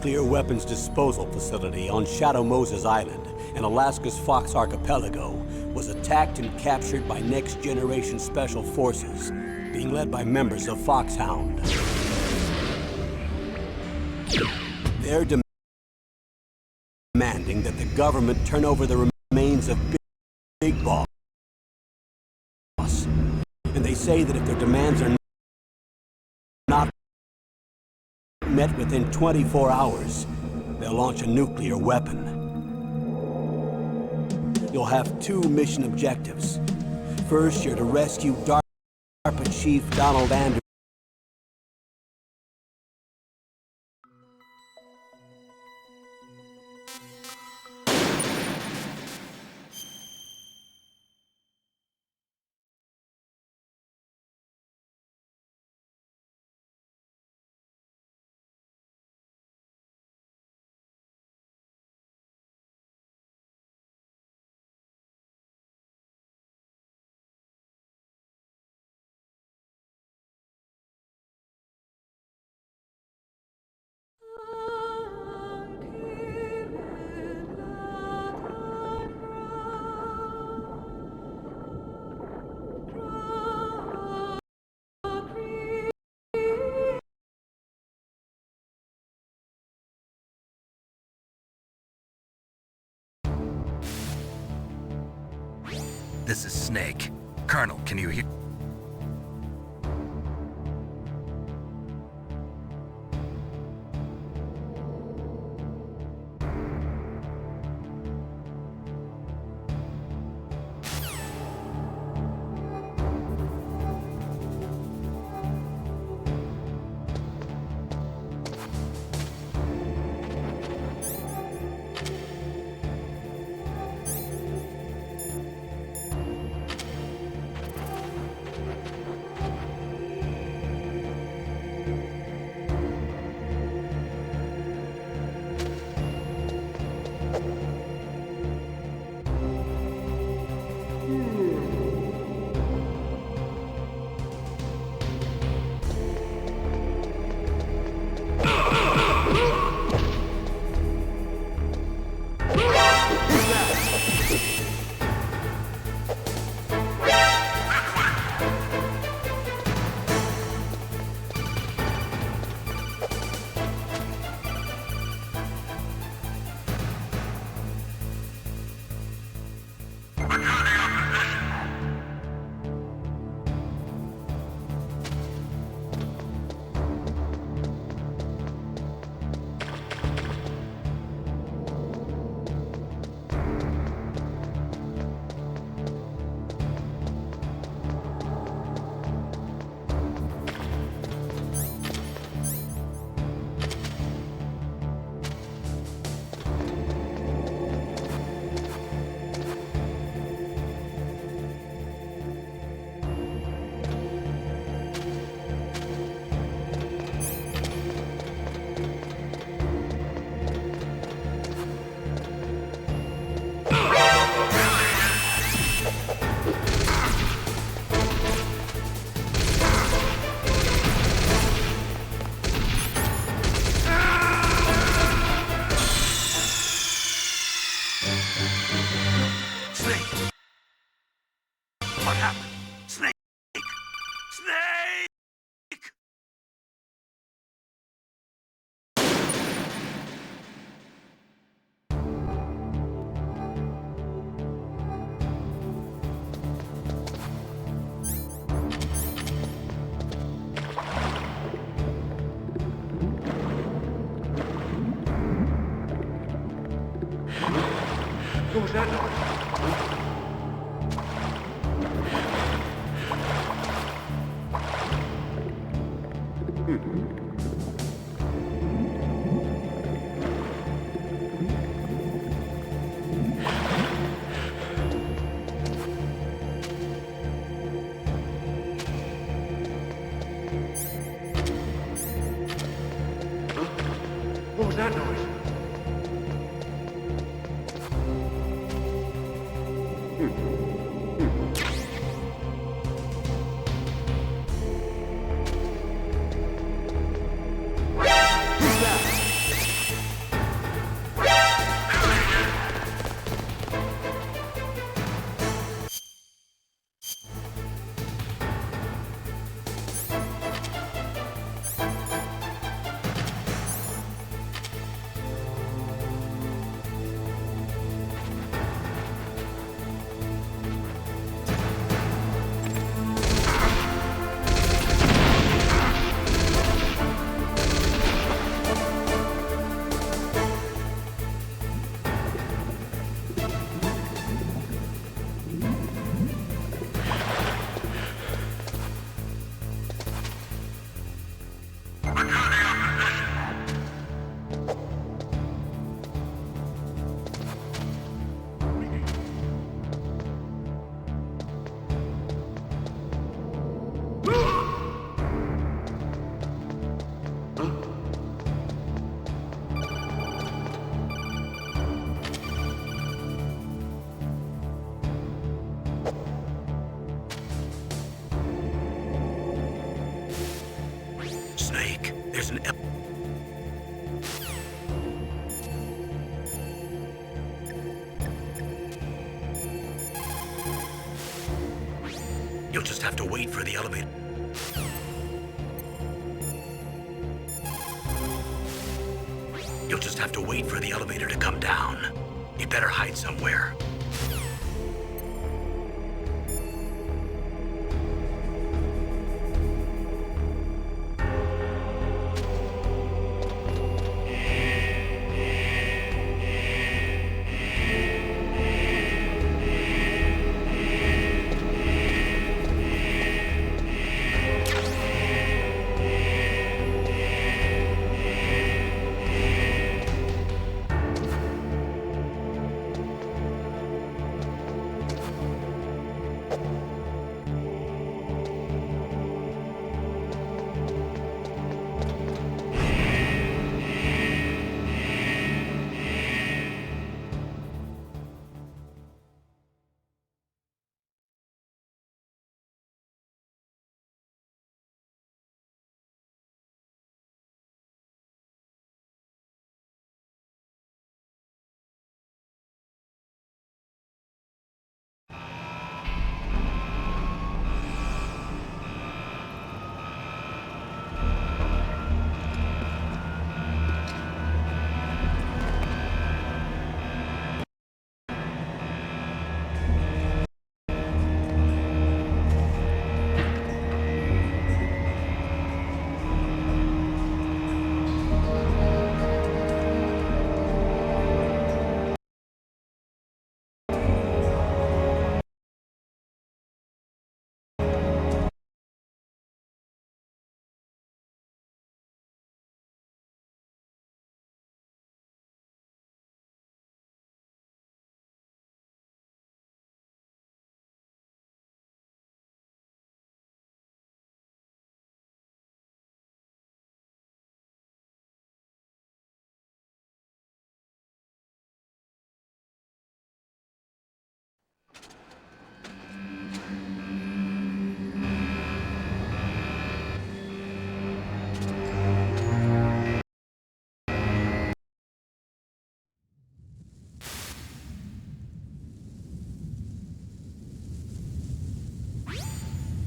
nuclear weapons disposal facility on Shadow Moses Island in Alaska's Fox Archipelago was attacked and captured by next-generation special forces, being led by members of Foxhound. They're demanding that the government turn over the remains of Big Boss. And they say that if their demands are not met within 24 hours, they'll launch a nuclear weapon. You'll have two mission objectives. First, you're to rescue DARPA Chief Donald Anderson. This is Snake. Colonel, can you hear? What was that noise? What was that noise? There's an... You'll just have to wait for the elevator. You'll just have to wait for the elevator to come down. You better hide somewhere.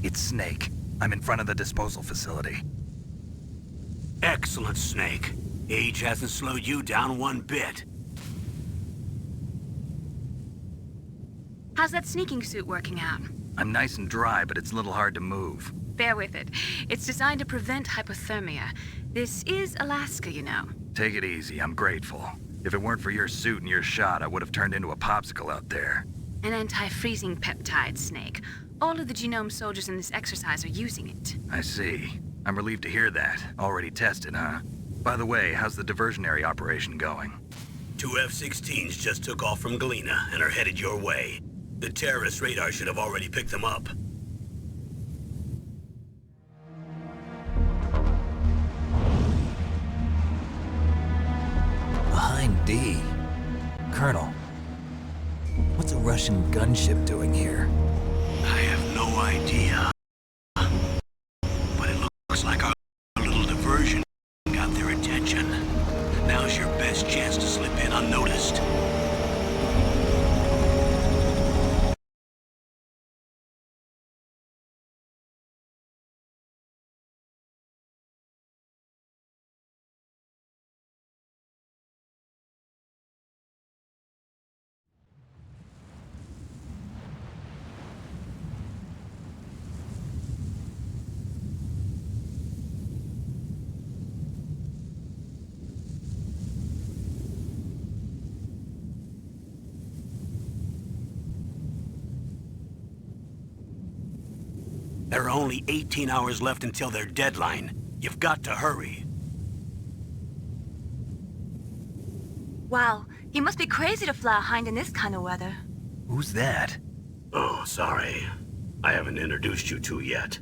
It's Snake. I'm in front of the disposal facility. Excellent, Snake. Age hasn't slowed you down one bit. How's that sneaking suit working out? I'm nice and dry, but it's a little hard to move. Bear with it. It's designed to prevent hypothermia. This is Alaska, you know. Take it easy, I'm grateful. If it weren't for your suit and your shot, I would have turned into a popsicle out there. An anti-freezing peptide, Snake. All of the genome soldiers in this exercise are using it. I see. I'm relieved to hear that. Already tested, huh? By the way, how's the diversionary operation going? 2 F-16s just took off from Galena and are headed your way. The terrorist radar should have already picked them up. Behind D. Colonel, what's a Russian gunship doing here? I have no idea. But it looks like our little diversion got their attention. Now's your best chance to slip in unnoticed. There are only 18 hours left until their deadline. You've got to hurry. Wow, he must be crazy to fly a hind in this kind of weather. Who's that? Oh, sorry. I haven't introduced you to yet.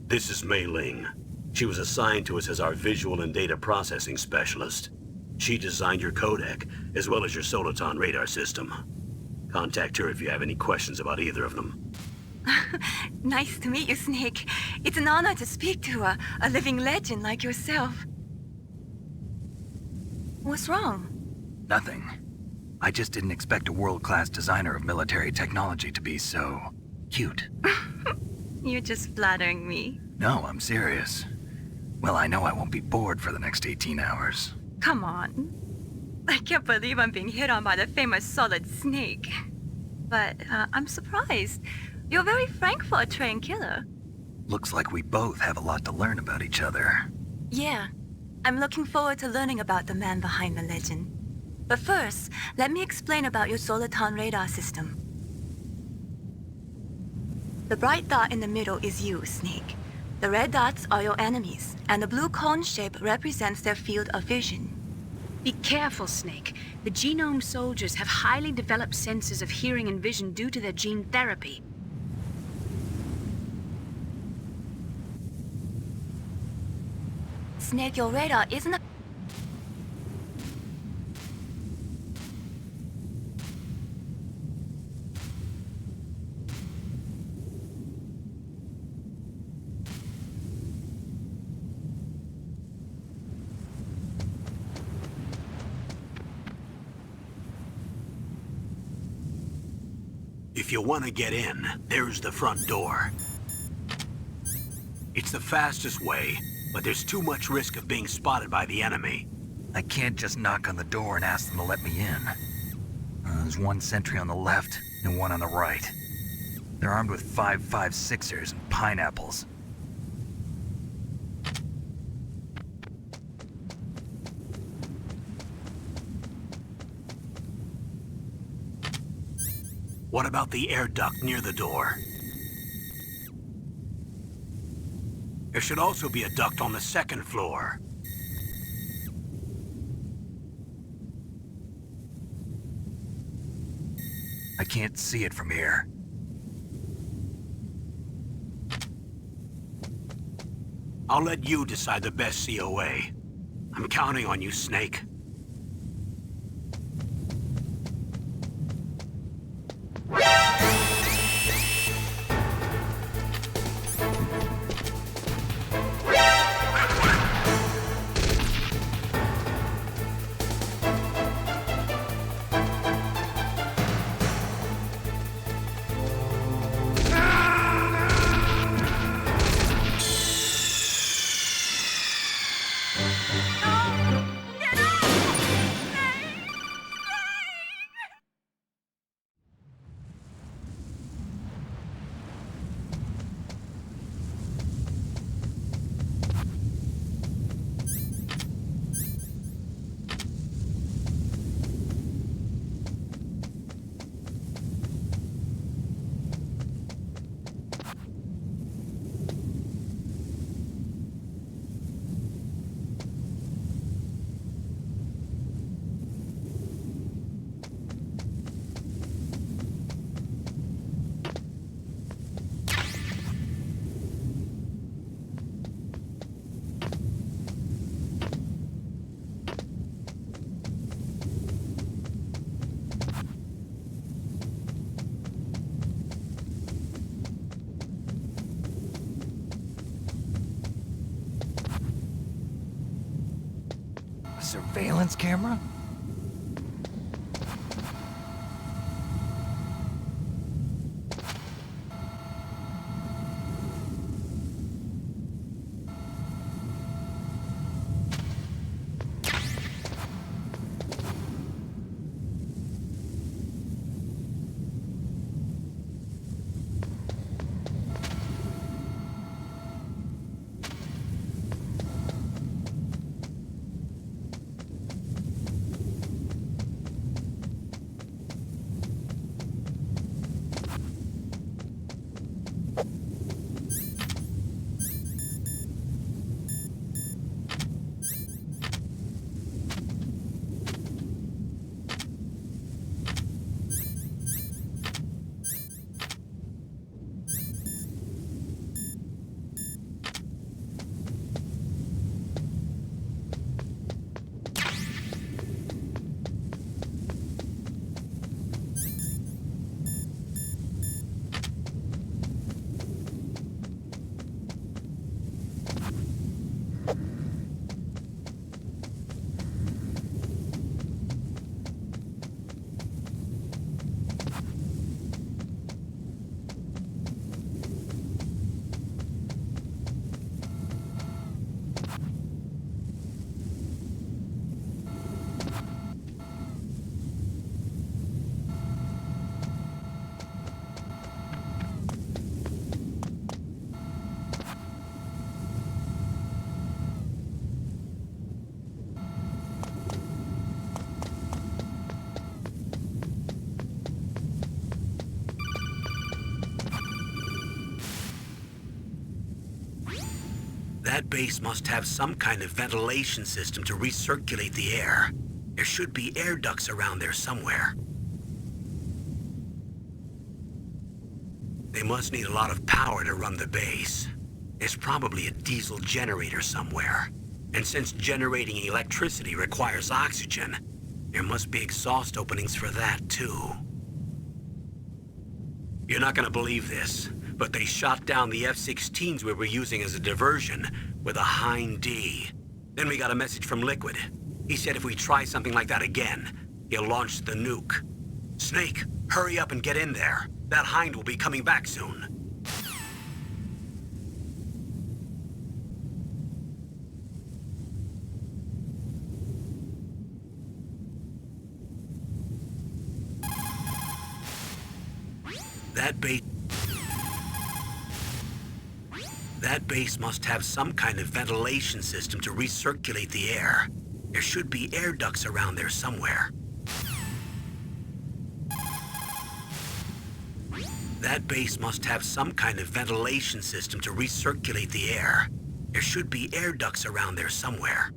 This is Mei Ling. She was assigned to us as our visual and data processing specialist. She designed your codec, as well as your Soliton radar system. Contact her if you have any questions about either of them. Nice to meet you, Snake. It's an honor to speak to a living legend like yourself. What's wrong? Nothing. I just didn't expect a world-class designer of military technology to be so... cute. You're just flattering me. No, I'm serious. Well, I know I won't be bored for the next 18 hours. Come on. I can't believe I'm being hit on by the famous Solid Snake. But I'm surprised. You're very frank for a trained killer. Looks like we both have a lot to learn about each other. Yeah. I'm looking forward to learning about the man behind the legend. But first, let me explain about your Soliton radar system. The bright dot in the middle is you, Snake. The red dots are your enemies, and the blue cone shape represents their field of vision. Be careful, Snake. The genome soldiers have highly developed senses of hearing and vision due to their gene therapy. Snake, your radar isn't a... If you want to get in, there's the front door. It's the fastest way, but there's too much risk of being spotted by the enemy. I can't just knock on the door and ask them to let me in. There's one sentry on the left and one on the right. They're armed with 5.56ers and pineapples. What about the air duct near the door? There should also be a duct on the second floor. I can't see it from here. I'll let you decide the best COA. I'm counting on you, Snake. A surveillance camera? That base must have some kind of ventilation system to recirculate the air. There should be air ducts around there somewhere. They must need a lot of power to run the base. There's probably a diesel generator somewhere. And since generating electricity requires oxygen, there must be exhaust openings for that too. You're not gonna believe this, but they shot down the F-16s we were using as a diversion with a Hind D. Then we got a message from Liquid. He said if we try something like that again, he'll launch the nuke. Snake, hurry up and get in there. That Hind will be coming back soon. That base must have some kind of ventilation system to recirculate the air. There should be air ducts around there somewhere. That base must have some kind of ventilation system to recirculate the air. There should be air ducts around there somewhere.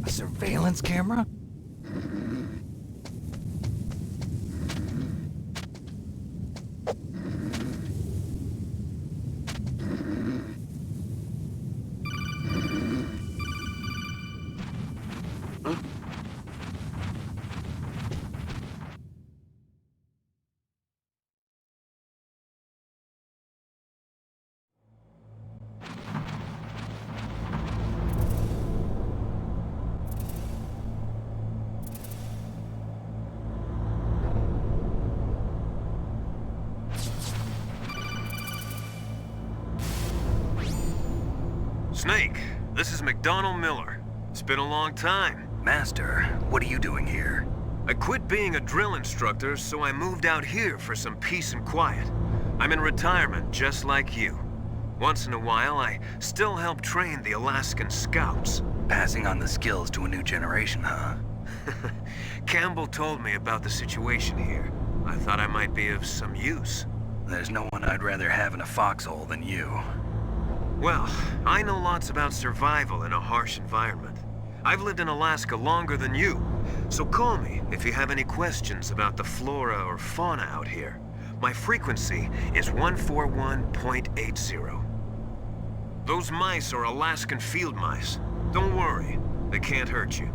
Surveillance camera? Snake, this is McDonald Miller. It's been a long time. Master, what are you doing here? I quit being a drill instructor, so I moved out here for some peace and quiet. I'm in retirement, just like you. Once in a while, I still help train the Alaskan Scouts. Passing on the skills to a new generation, huh? Campbell told me about the situation here. I thought I might be of some use. There's no one I'd rather have in a foxhole than you. Well, I know lots about survival in a harsh environment. I've lived in Alaska longer than you, So call me if you have any questions about the flora or fauna out here. My frequency is 141.80. Those mice are Alaskan field mice. Don't worry, they can't hurt you.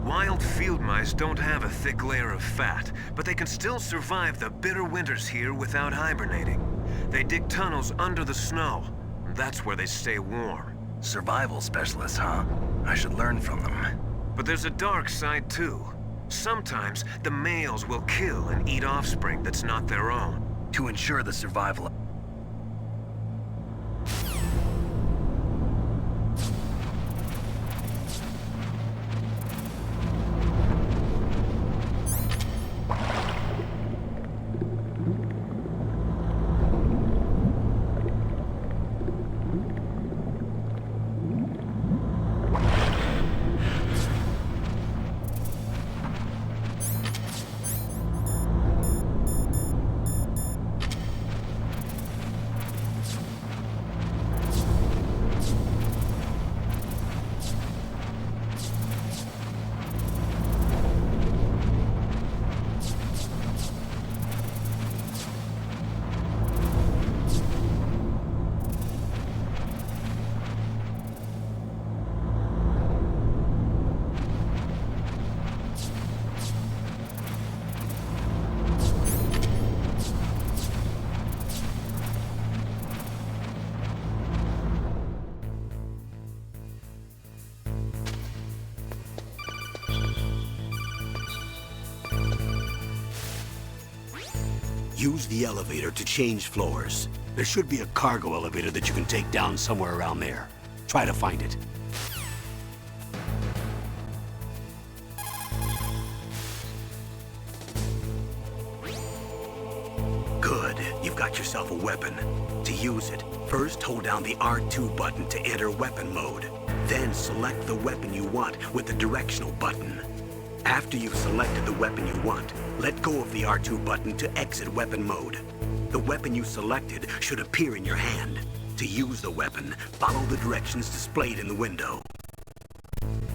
Wild field mice don't have a thick layer of fat, but they can still survive the bitter winters here without hibernating. They dig tunnels under the snow. That's where they stay warm. Survival specialists, huh? I should learn from them. But there's a dark side too. Sometimes the males will kill and eat offspring that's not their own. To ensure the survival of... Use the elevator to change floors. There should be a cargo elevator that you can take down somewhere around there. Try to find it. Good. You've got yourself a weapon. To use it, first hold down the R2 button to enter weapon mode. Then select the weapon you want with the directional button. After you've selected the weapon you want, let go of the R2 button to exit weapon mode. The weapon you selected should appear in your hand. To use the weapon, follow the directions displayed in the window.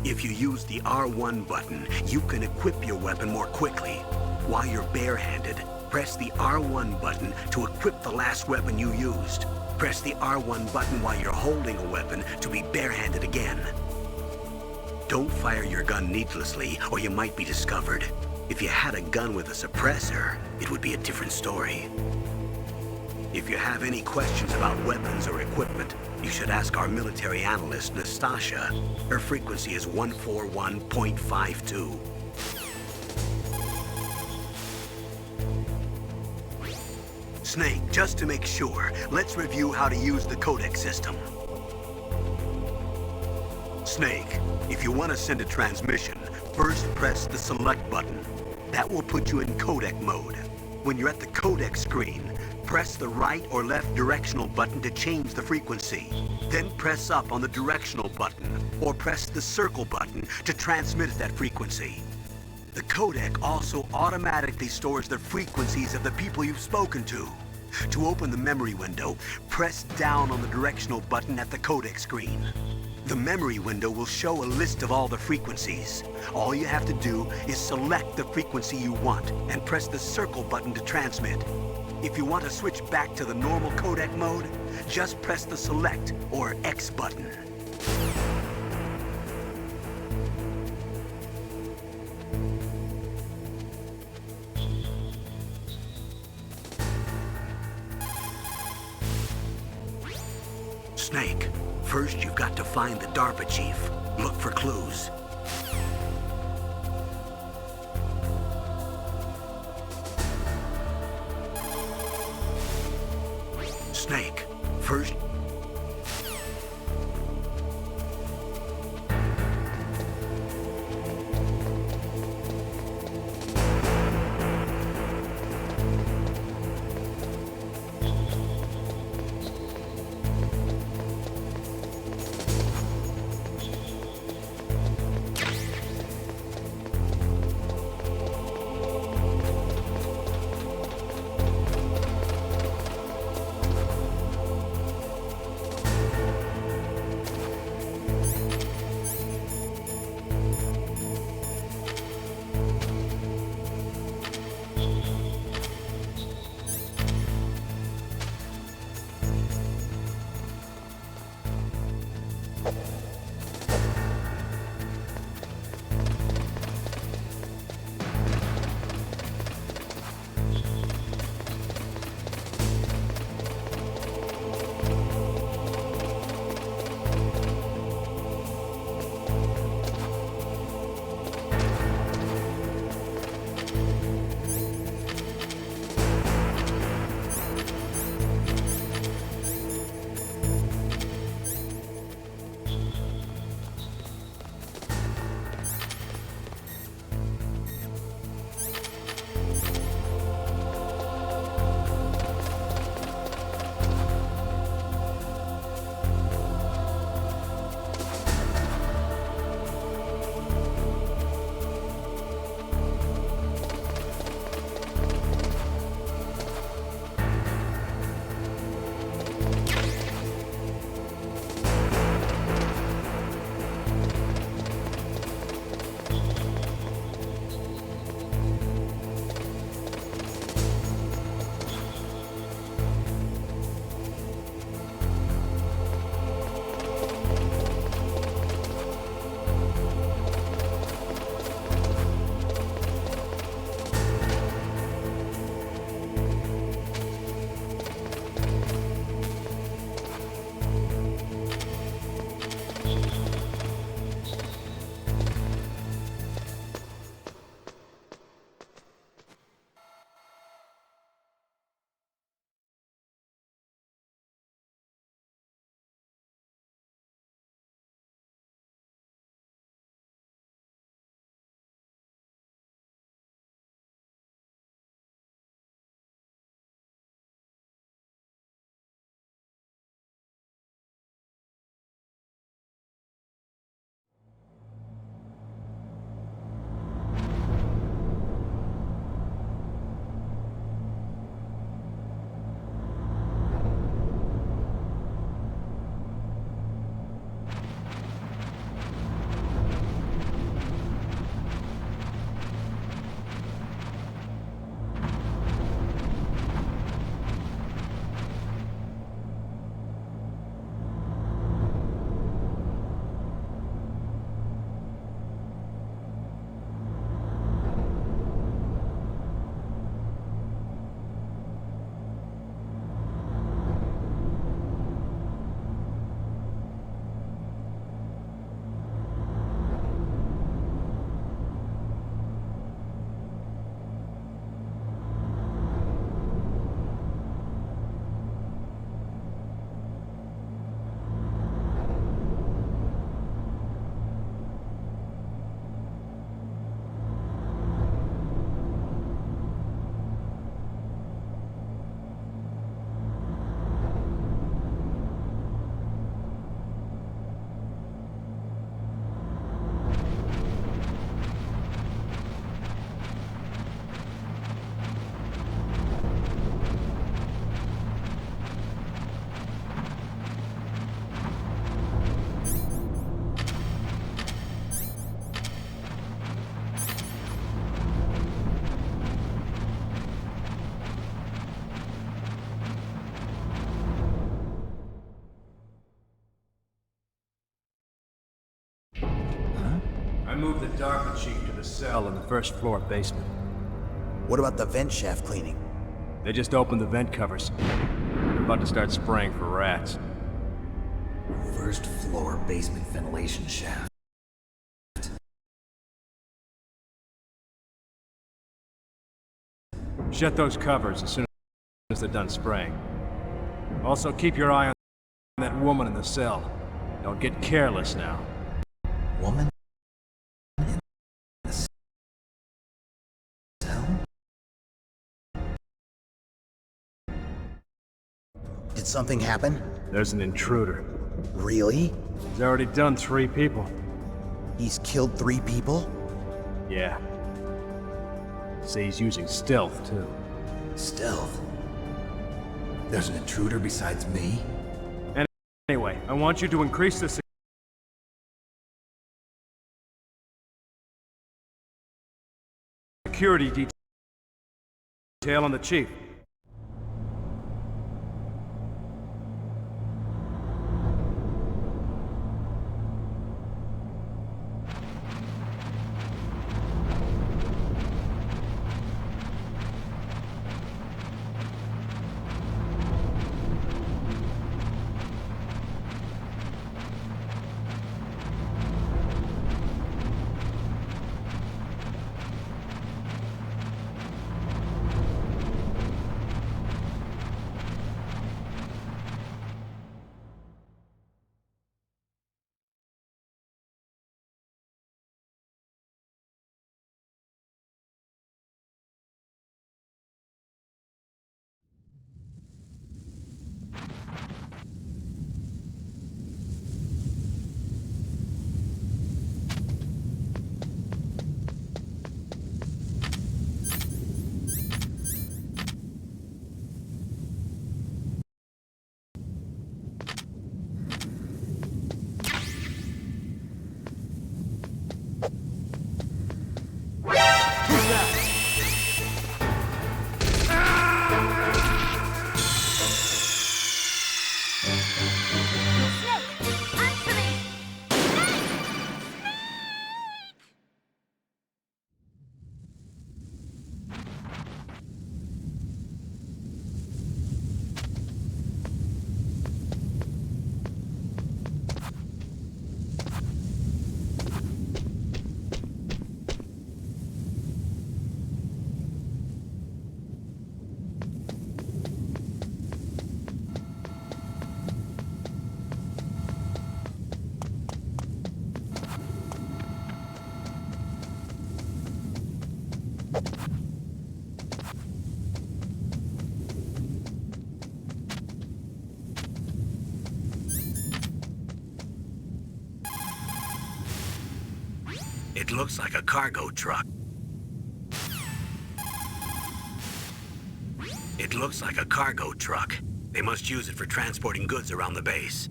If you use the R1 button, you can equip your weapon more quickly. While you're barehanded, press the R1 button to equip the last weapon you used. Press the R1 button while you're holding a weapon to be barehanded again. Don't fire your gun needlessly, or you might be discovered. If you had a gun with a suppressor, it would be a different story. If you have any questions about weapons or equipment, you should ask our military analyst, Nastasha. Her frequency is 141.52. Snake, just to make sure, let's review how to use the codec system. Snake, if you want to send a transmission, first press the select button. That will put you in codec mode. When you're at the codec screen, press the right or left directional button to change the frequency. Then press up on the directional button, or press the circle button to transmit at that frequency. The codec also automatically stores the frequencies of the people you've spoken to. To open the memory window, press down on the directional button at the codec screen. The memory window will show a list of all the frequencies. All you have to do is select the frequency you want and press the circle button to transmit. If you want to switch back to the normal codec mode, just press the select or X button. Snake, first you've got to find the DARPA chief. Look for clues. Snake, first... I moved the Darker Chief to the cell in the first floor basement. What about the vent shaft cleaning? They just opened the vent covers. They're about to start spraying for rats. First floor basement ventilation shaft. Shut those covers as soon as they're done spraying. Also, keep your eye on that woman in the cell. Don't get careless now. Woman? In the cell? Did something happen? There's an intruder. Really? He's already done 3 people. He's killed 3 people? Yeah. Say he's using stealth, too. Stealth? There's an intruder besides me? Anyway, I want you to increase the security detail on the chief. It looks like a cargo truck. It looks like a cargo truck. They must use it for transporting goods around the base.